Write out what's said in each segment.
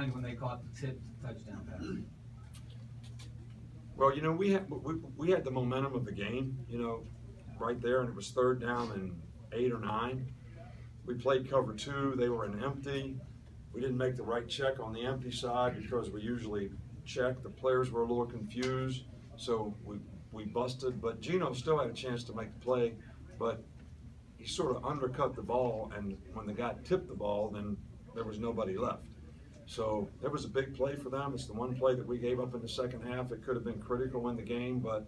feelings when they caught the tipped touchdown pass? Well, you know, we had the momentum of the game, you know, right there, and it was 3rd down and 8 or 9. We played cover 2. They were in empty. We didn't make the right check on the empty side because we usually check. The players were a little confused, so we busted. But Gino still had a chance to make the play, but he sort of undercut the ball, and when the guy tipped the ball, then there was nobody left. So it was a big play for them. It's the one play that we gave up in the second half. It could have been critical in the game, but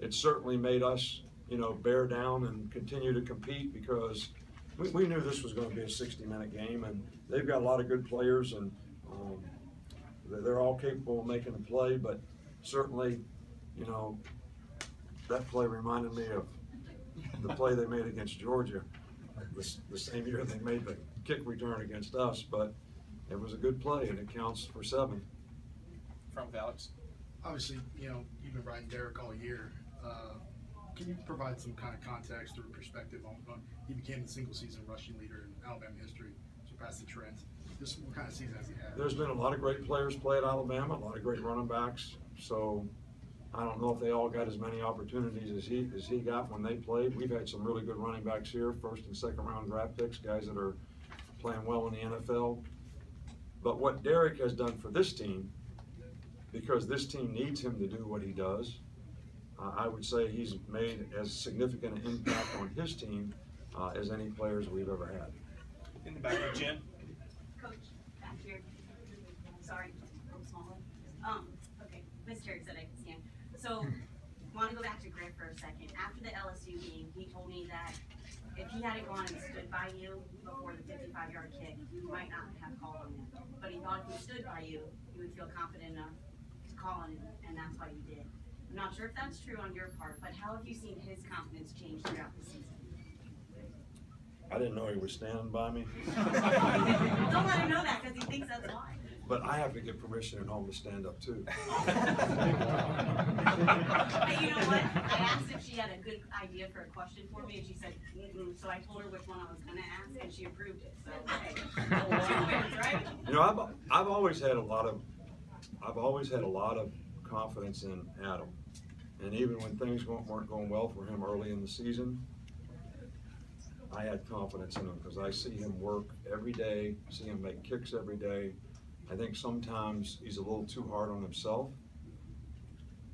it certainly made us, you know, bear down and continue to compete because we knew this was going to be a 60-minute game, and they've got a lot of good players, and they're all capable of making a play, but certainly, you know, that play reminded me of the play they made against Georgia the same year they made the kick return against us, but it was a good play, and it counts for 7. From Alex. Obviously, you know, you've been riding Derek all year. Can you provide some kind of context or perspective on he became the single-season rushing leader in Alabama history, surpassed the Trent. Just what kind of season has he had? There's been a lot of great players play at Alabama, a lot of great running backs. So I don't know if they all got as many opportunities as he got when they played. We've had some really good running backs here, 1st and 2nd round draft picks, guys that are playing well in the NFL. But what Derek has done for this team, because this team needs him to do what he does, I would say he's made as significant an impact on his team as any players we've ever had. In the back of Jen. Coach, back here. Sorry, a little smaller. Okay, Miss Terry said I could stand. So, want to go back to Griff for a second. After the LSU game, he told me that if he hadn't gone and stood by you before the 55-yard kick, you might not have called on him. But he thought if he stood by you, you would feel confident enough to call on him, and that's why you did. I'm not sure if that's true on your part, but how have you seen his confidence change throughout the season? I didn't know he was standing by me. Don't let him know that because he thinks that's why. But I have to get permission at home to stand up too. Hey, you know what? I asked if she had a good idea for a question for me, and she said, so I told her which one I was going to ask, and she approved it. So, hey, 2 wins, right? You know, I've always had a lot of confidence in Adam, and even when things weren't going well for him early in the season, I had confidence in him because I see him work every day, see him make kicks every day. I think sometimes he's a little too hard on himself,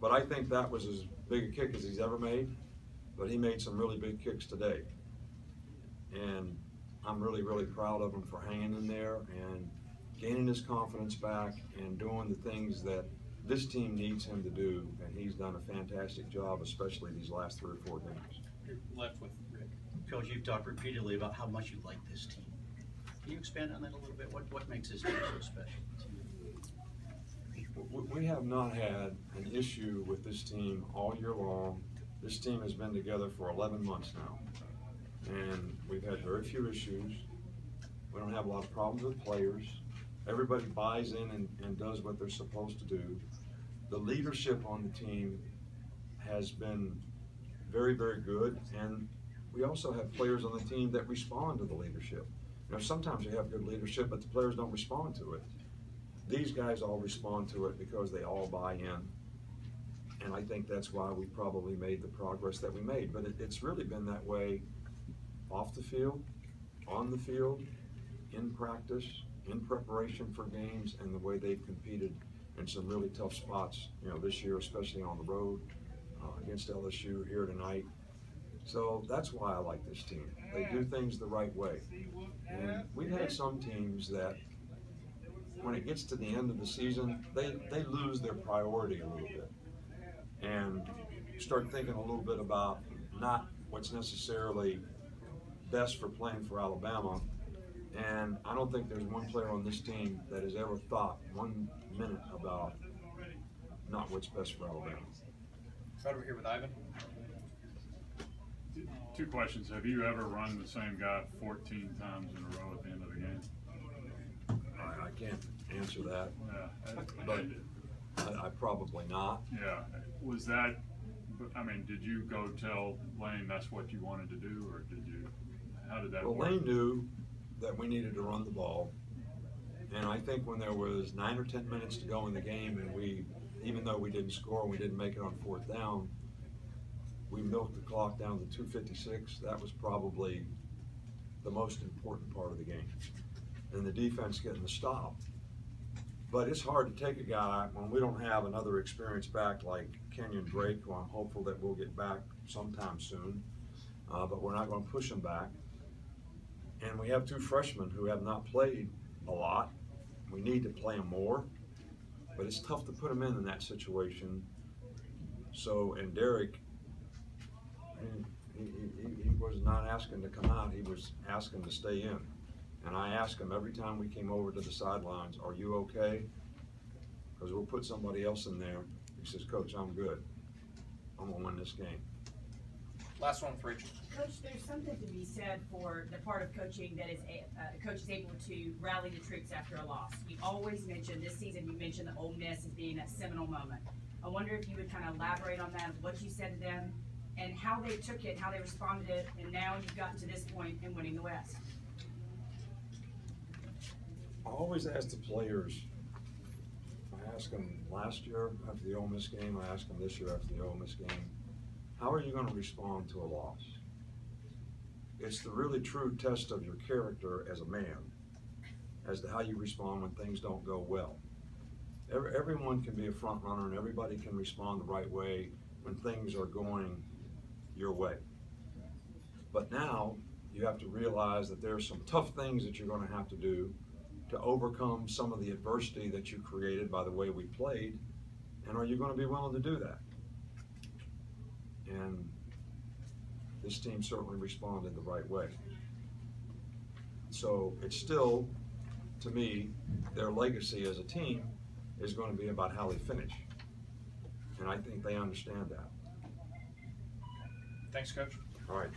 but I think that was as big a kick as he's ever made, but he made some really big kicks today, and I'm really, really proud of him for hanging in there and gaining his confidence back and doing the things that this team needs him to do, and he's done a fantastic job, especially these last 3 or 4 games. You're left with Rick. Coach, you've talked repeatedly about how much you like this team. Can you expand on that a little bit? What makes this team so special to you? We have not had an issue with this team all year long. This team has been together for 11 months now, and we've had very few issues. We don't have a lot of problems with players. Everybody buys in and does what they're supposed to do. The leadership on the team has been very, very good, and we also have players on the team that respond to the leadership. You know, sometimes you have good leadership, but the players don't respond to it. These guys all respond to it because they all buy in, and I think that's why we probably made the progress that we made. But it's really been that way off the field, on the field, in practice, in preparation for games, and the way they've competed in some really tough spots, you know, this year, especially on the road, against LSU here tonight. So that's why I like this team. They do things the right way. And we've had some teams that, when it gets to the end of the season, they lose their priority a little bit and start thinking a little bit about not what's necessarily best for playing for Alabama. And I don't think there's one player on this team that has ever thought 1 minute about not what's best for Alabama. Right over here with Ivan. 2 questions. Have you ever run the same guy 14 times in a row at the end of the game? I can't answer that, Yeah. but I probably not. Yeah. Was that, I mean, did you go tell Lane that's what you wanted to do, or did you, how did that Well, work? Lane knew that we needed to run the ball, And I think when there was 9 or 10 minutes to go in the game, and even though we didn't score and we didn't make it on 4th down, we milked the clock down to 2:56. That was probably the most important part of the game. And the defense getting the stop. But it's hard to take a guy when we don't have another experienced back like Kenyon Drake, who I'm hopeful that we'll get back sometime soon. But we're not going to push him back. And we have 2 freshmen who have not played a lot. We need to play them more. But it's tough to put them in that situation. So, and Derek, he was not asking to come out, he was asking to stay in. And I asked him every time we came over to the sidelines, are you okay? Because we'll put somebody else in there. He says, Coach, I'm good. I'm gonna win this game. Last one for Rachel. Coach, there's something to be said for the part of coaching that is coach is able to rally the troops after a loss. You always mention, this season you mentioned the Ole Miss as being that seminal moment. I wonder if you would kind of elaborate on that, what you said to them, and how they took it, how they responded to it, and now you've gotten to this point in winning the West. I always ask the players, I asked them last year after the Ole Miss game, I asked them this year after the Ole Miss game, how are you going to respond to a loss? It's the really true test of your character as a man, as to how you respond when things don't go well. Everyone can be a front runner and everybody can respond the right way when things are going your way. But now you have to realize that there are some tough things that you're going to have to do to overcome some of the adversity that you created by the way we played, and are you going to be willing to do that? And this team certainly responded the right way. So it's still, to me, their legacy as a team is going to be about how they finish. And I think they understand that. Thanks, Coach. All right.